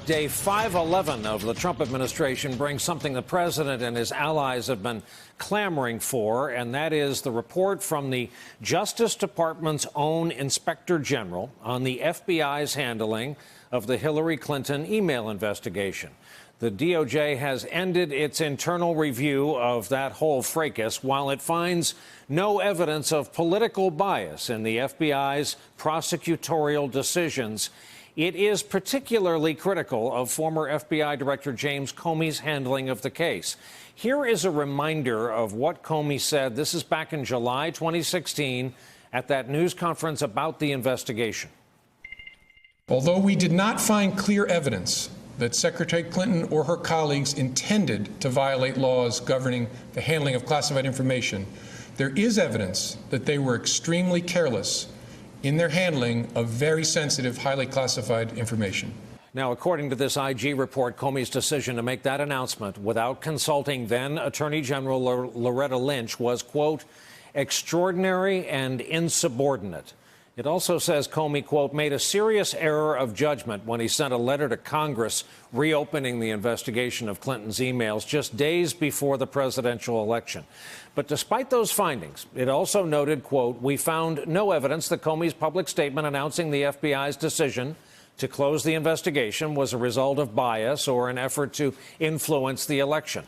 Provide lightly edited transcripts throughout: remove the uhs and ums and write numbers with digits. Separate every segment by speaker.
Speaker 1: Day 511 of the Trump administration brings something the president and his allies have been clamoring for, and that is the report from the Justice Department's own Inspector General on the FBI's handling of the Hillary Clinton email investigation. The DOJ has ended its internal review of that whole fracas while it finds no evidence of political bias in the FBI's prosecutorial decisions. It is particularly critical of former FBI Director James Comey's handling of the case. Here is a reminder of what Comey said. This is back in July 2016 at that news conference about the investigation.
Speaker 2: Although we did not find clear evidence that Secretary Clinton or her colleagues intended to violate laws governing the handling of classified information, there is evidence that they were extremely careless in their handling of very sensitive, highly classified information.
Speaker 1: Now, according to this IG report, Comey's decision to make that announcement without consulting then Attorney General Loretta Lynch was, quote, extraordinary and insubordinate. It also says Comey, quote, made a serious error of judgment when he sent a letter to Congress reopening the investigation of Clinton's emails just days before the presidential election. But despite those findings, it also noted, quote, we found no evidence that Comey's public statement announcing the FBI's decision to close the investigation was a result of bias or an effort to influence the election.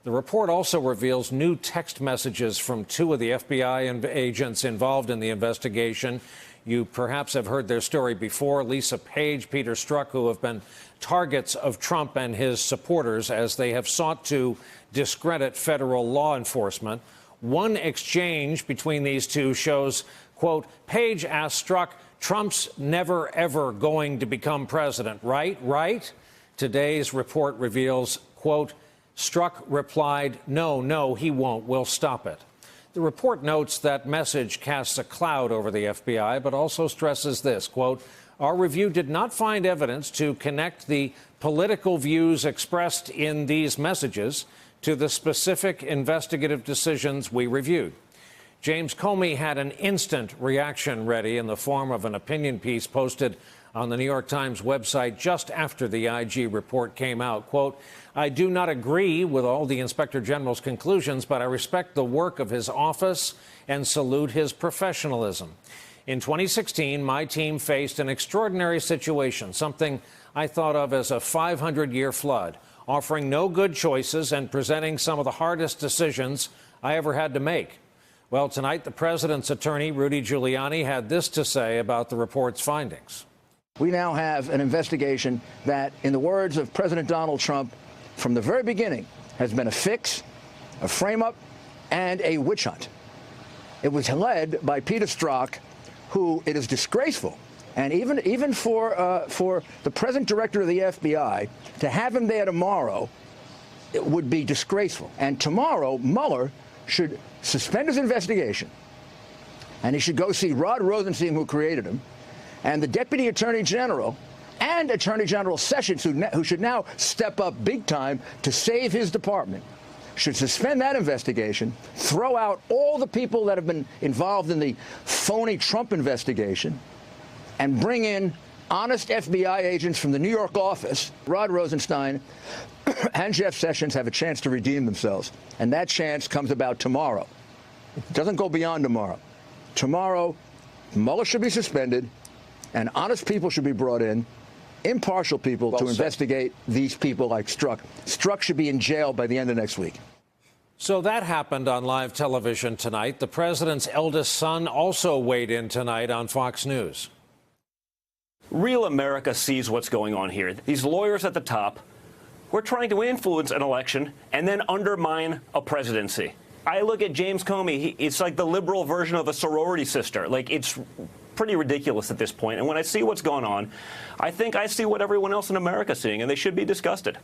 Speaker 1: The report also reveals new text messages from two of the FBI agents involved in the investigation. You perhaps have heard their story before. Lisa Page, Peter Strzok, who have been targets of Trump and his supporters as they have sought to discredit federal law enforcement. One exchange between these two shows, quote, Page asked Strzok, Trump's never, ever going to become president, right? Right? Today's report reveals, quote, Strzok replied, no, he won't. We'll stop it. The report notes that message casts a cloud over the FBI, but also stresses this, quote, our review did not find evidence to connect the political views expressed in these messages to the specific investigative decisions we reviewed. James Comey had an instant reaction ready in the form of an opinion piece posted on the New York Times website just after the IG report came out. Quote, I do not agree with all the Inspector General's conclusions, but I respect the work of his office and salute his professionalism. In 2016, my team faced an extraordinary situation, something I thought of as a 500-year flood, offering no good choices and presenting some of the hardest decisions I ever had to make. Well, tonight, the president's attorney, Rudy Giuliani, had this to say about the report's findings.
Speaker 3: We now have an investigation that, in the words of President Donald Trump, from the very beginning, has been a fix, a frame-up, and a witch hunt. It was led by Peter Strzok, who it is disgraceful, and even for the present director of the FBI, to have him there tomorrow, it would be disgraceful. And tomorrow, Mueller should suspend his investigation, and he should go see Rod Rosenstein, who created him, and the Deputy Attorney General and Attorney General Sessions, who should now step up big time to save his department, should suspend that investigation, throw out all the people that have been involved in the phony Trump investigation, and bring in honest FBI agents from the New York office. Rod Rosenstein and Jeff Sessions have a chance to redeem themselves, and that chance comes about tomorrow. It doesn't go beyond tomorrow. Tomorrow, Mueller should be suspended, and honest people should be brought in, impartial people, to investigate these people like Strzok. Strzok should be in jail by the end of next week.
Speaker 1: So that happened on live television tonight. The president's eldest son also weighed in tonight on Fox News.
Speaker 4: Real America sees what's going on here. These lawyers at the top, we're trying to influence an election and then undermine a presidency. I look at James Comey, it's like the liberal version of a sorority sister. Like, it's pretty ridiculous at this point. And when I see what's going on, I think I see what everyone else in America is seeing, and they should be disgusted.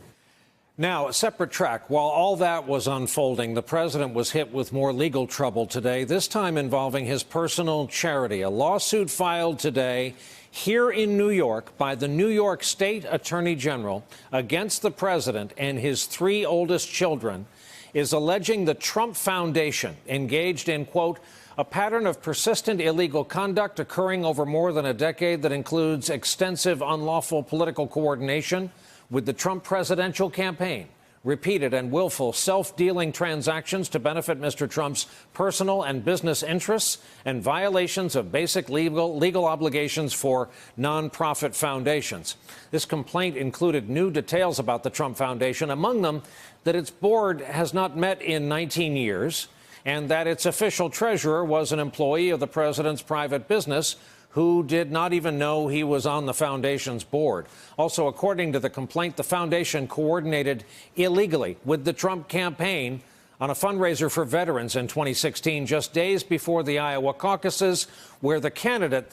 Speaker 1: Now, a separate track. While all that was unfolding, the president was hit with more legal trouble today, this time involving his personal charity. A lawsuit filed today here in New York by the New York State Attorney General against the president and his three oldest children is alleging the Trump Foundation engaged in, quote, A pattern of persistent illegal conduct occurring over more than a decade that includes extensive unlawful political coordination with the Trump presidential campaign, repeated and willful self-dealing transactions to benefit Mr. Trump's personal and business interests, and violations of basic legal obligations for nonprofit foundations. This complaint included new details about the Trump Foundation, among them that its board has not met in 19 years, and that its official treasurer was an employee of the president's private business who did not even know he was on the foundation's board. Also, according to the complaint, the foundation coordinated illegally with the Trump campaign on a fundraiser for veterans in 2016, just days before the Iowa caucuses, where the candidate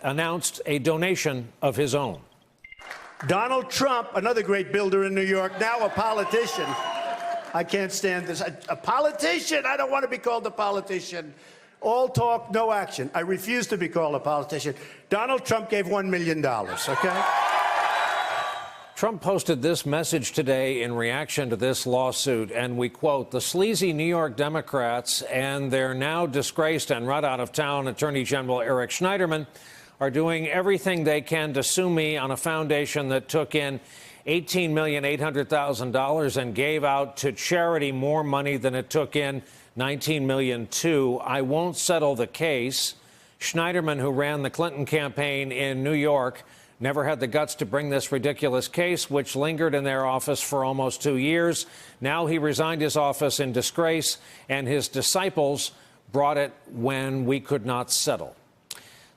Speaker 1: announced a donation of his own.
Speaker 5: Donald Trump, another great builder in New York, now a politician. I can't stand this. A politician? I don't want to be called a politician. All talk, no action. I refuse to be called a politician. Donald Trump gave $1 million, okay?
Speaker 1: Trump posted this message today in reaction to this lawsuit, and we quote, "The sleazy New York Democrats and their now disgraced and run out of town Attorney General Eric Schneiderman are doing everything they can to sue me on a foundation that took in $18,800,000 and gave out to charity more money than it took in, $19 million too. I won't settle the case." Schneiderman, who ran the Clinton campaign in New York, never had the guts to bring this ridiculous case, which lingered in their office for almost 2 years. Now he resigned his office in disgrace, and his disciples brought it when we could not settle.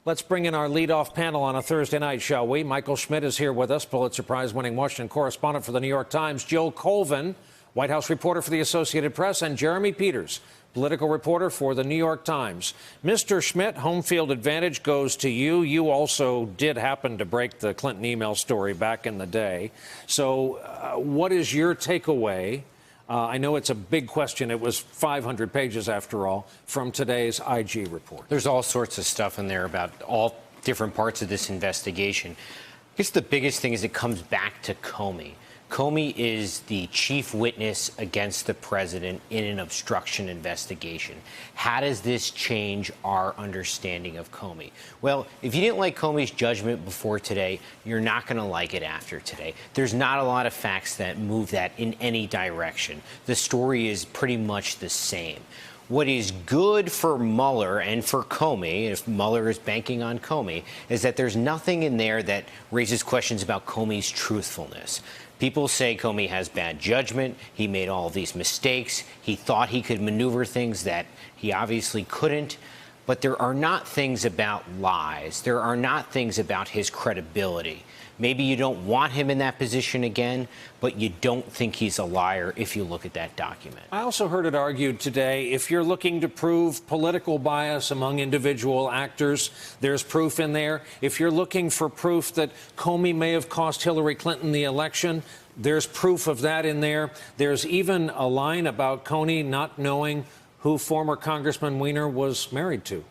Speaker 1: Let's bring in our leadoff panel on a Thursday night, shall we? Michael Schmidt is here with us, Pulitzer Prize-winning Washington correspondent for the New York Times, Jill Colvin, White House reporter for the Associated Press, and Jeremy Peters, political reporter for the New York Times. Mr. Schmidt, home field advantage goes to you. You also did happen to break the Clinton email story back in the day. So what is your takeaway? I know it's a big question. It was 500 pages, after all, from today's IG report.
Speaker 6: There's all sorts of stuff in there about all different parts of this investigation. I guess the biggest thing is it comes back to Comey. Comey is the chief witness against the president in an obstruction investigation. How does this change our understanding of Comey? Well, if you didn't like Comey's judgment before today, you're not going to like it after today. There's not a lot of facts that move that in any direction. The story is pretty much the same. What is good for Mueller and for Comey, if Mueller is banking on Comey, is that there's nothing in there that raises questions about Comey's truthfulness. People say Comey has bad judgment. He made all these mistakes. He thought he could maneuver things that he obviously couldn't. But there are not things about lies. There are not things about his credibility. Maybe you don't want him in that position again, but you don't think he's a liar if you look at that document.
Speaker 1: I also heard it argued today, if you're looking to prove political bias among individual actors, there's proof in there. If you're looking for proof that Comey may have cost Hillary Clinton the election, there's proof of that in there. There's even a line about Comey not knowing who former Congressman Weiner was married to.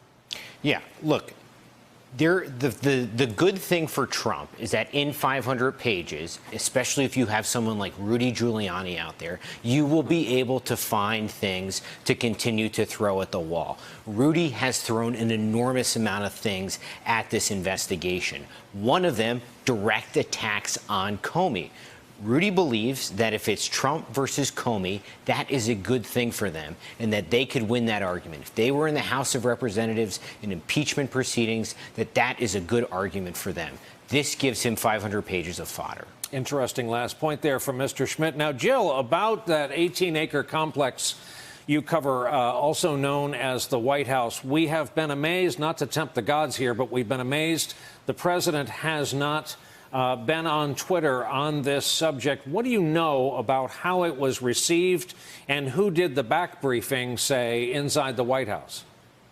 Speaker 6: Yeah, look. The good thing for Trump is that in 500 pages, especially if you have someone like Rudy Giuliani out there, you will be able to find things to continue to throw at the wall. Rudy has thrown an enormous amount of things at this investigation. One of them, direct attacks on Comey. Rudy believes that if it's Trump versus Comey, that is a good thing for them and that they could win that argument. If they were in the House of Representatives in impeachment proceedings, that is a good argument for them. This gives him 500 pages of fodder.
Speaker 1: Interesting last point there from Mr. Schmidt. Now, Jill, about that 18-acre complex you cover, also known as the White House, we have been amazed, not to tempt the gods here, but we've been amazed the president has not been on Twitter on this subject. What do you know about how it was received and who did the back briefing, say, inside the White House?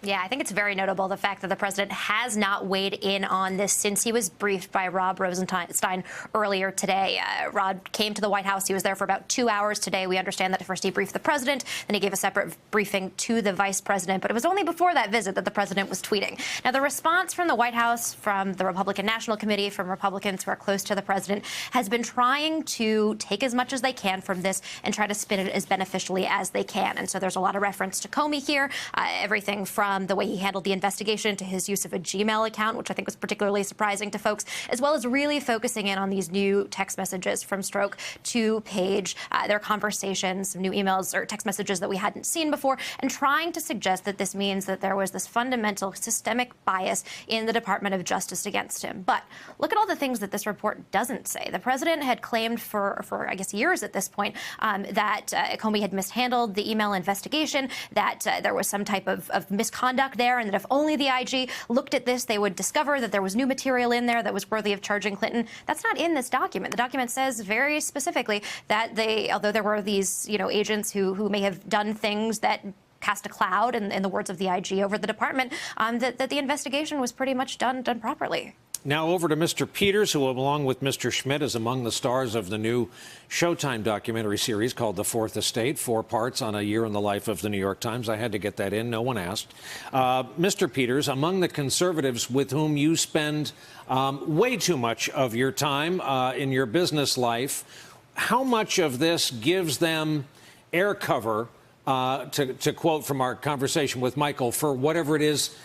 Speaker 7: Yeah, I think it's very notable, the fact that the president has not weighed in on this since he was briefed by Rob Rosenstein earlier today. Rod came to the White House. He was there for about 2 hours today. We understand that first he briefed the president, then he gave a separate briefing to the vice president. But it was only before that visit that the president was tweeting. Now, the response from the White House, from the Republican National Committee, from Republicans who are close to the president, has been trying to take as much as they can from this and try to spin it as beneficially as they can. And so there's a lot of reference to Comey here, everything from from the way he handled the investigation to his use of a Gmail account, which I think was particularly surprising to folks, as well as really focusing in on these new text messages from Strzok to Page, their conversations, some new emails or text messages that we hadn't seen before, and trying to suggest that this means that there was this fundamental systemic bias in the Department of Justice against him. But look at all the things that this report doesn't say. The president had claimed for I guess, years at this point that Comey had mishandled the email investigation, that there was some type of misconduct there, and that if only the IG looked at this, they would discover that there was new material in there that was worthy of charging Clinton. That's not in this document. The document says very specifically that although there were these, agents who may have done things that cast a cloud, in the words of the IG, over the department, that the investigation was pretty much done properly.
Speaker 1: Now over to Mr. Peters, who, along with Mr. Schmidt, is among the stars of the new Showtime documentary series called The Fourth Estate, 4 parts on a year in the life of the New York Times. I had to get that in. No one asked. Mr. Peters, among the conservatives with whom you spend way too much of your time in your business life, how much of this gives them air cover, to quote from our conversation with Michael, for whatever it is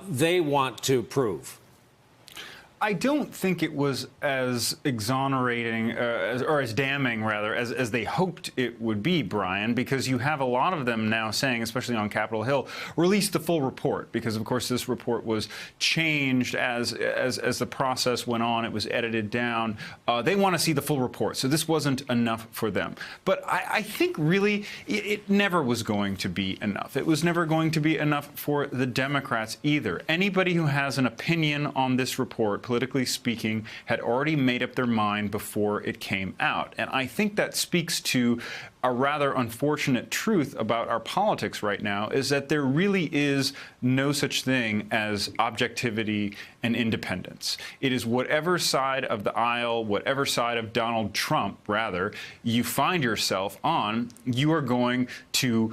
Speaker 1: they want to prove?
Speaker 8: I don't think it was as exonerating, or as damning, rather, as they hoped it would be, Brian, because you have a lot of them now saying, especially on Capitol Hill, release the full report, because, of course, this report was changed as the process went on. It was edited down. They want to see the full report, so this wasn't enough for them. But I think, really, it never was going to be enough. It was never going to be enough for the Democrats either. Anybody who has an opinion on this report, politically speaking, had already made up their mind before it came out. And I think that speaks to a rather unfortunate truth about our politics right now, is that there really is no such thing as objectivity and independence. It is whatever side of the aisle, whatever side of Donald Trump, rather, you find yourself on, you are going to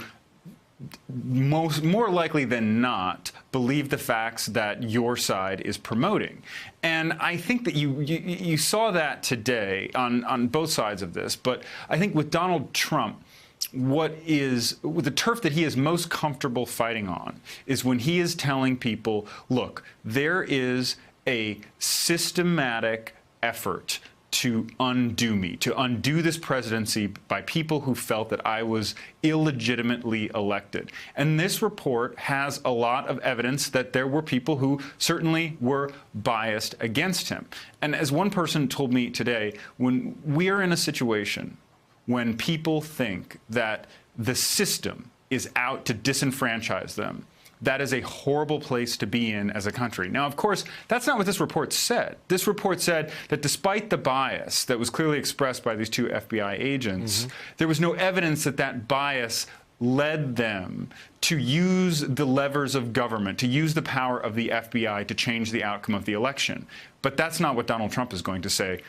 Speaker 8: more likely than not believe the facts that your side is promoting. And I think that you saw that today on both sides of this. But I think with Donald Trump, with the turf that he is most comfortable fighting on is when he is telling people, look, there is a systematic effort to undo me, to undo this presidency by people who felt that I was illegitimately elected. And this report has a lot of evidence that there were people who certainly were biased against him. And as one person told me today, when we are in a situation when people think that the system is out to disenfranchise them, that is a horrible place to be in as a country. Now, of course, that's not what this report said. This report said that despite the bias that was clearly expressed by these 2 FBI agents, there was no evidence that that bias led them to use the levers of government, to use the power of the FBI to change the outcome of the election. But that's not what Donald Trump is going to say,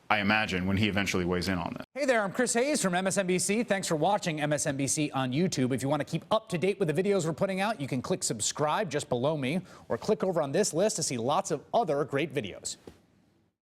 Speaker 8: I imagine, when he eventually weighs in on this.
Speaker 9: Hey there, I'm Chris Hayes from MSNBC. Thanks for watching MSNBC on YouTube. If you want to keep up to date with the videos we're putting out, you can click subscribe just below me, or click over on this list to see lots of other great videos.